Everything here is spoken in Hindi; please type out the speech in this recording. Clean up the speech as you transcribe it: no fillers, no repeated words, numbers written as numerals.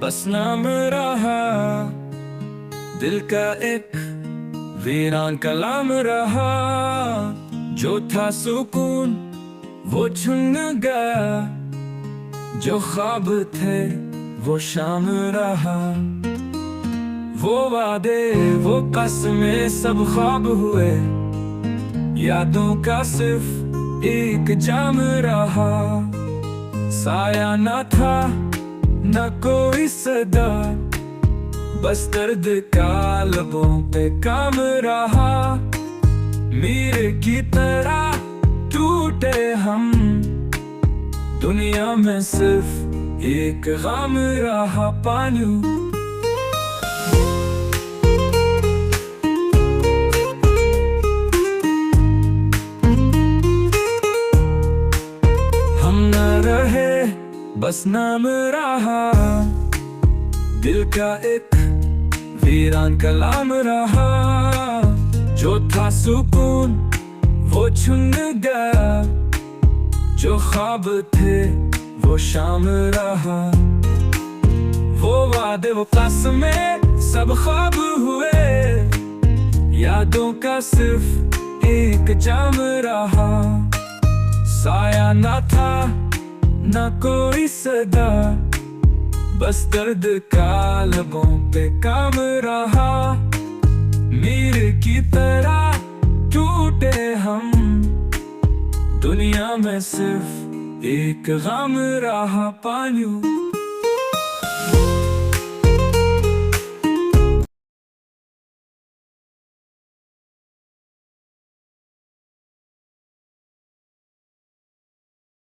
बस नाम रहा, दिल का एक वीरान कलाम रहा। जो था सुकून वो छुन गया, जो ख्वाब थे वो शाम रहा। वो वादे वो कसमें सब ख्वाब हुए, यादों का सिर्फ एक जाम रहा। साया न था न कोई सदा, बस दर्द का लबों पे काम रहा। मीर की तरह टूटे हम, दुनिया में सिर्फ एक गम रहा। पालू हम न रहे, बस नाम रहा, दिल का एक वीरान कलाम रहा। जो था सुकून वो छुन गया, जो ख्वाब थे वो शाम रहा। वो वादे वो कसमें सब ख्वाब हुए, यादों का सिर्फ एक जाम रहा। साया न था न कोई सदा, बस दर्द का लबों पे काम रहा। मीर की तरह टूटे हम, दुनिया में सिर्फ एक गम रहा। पालू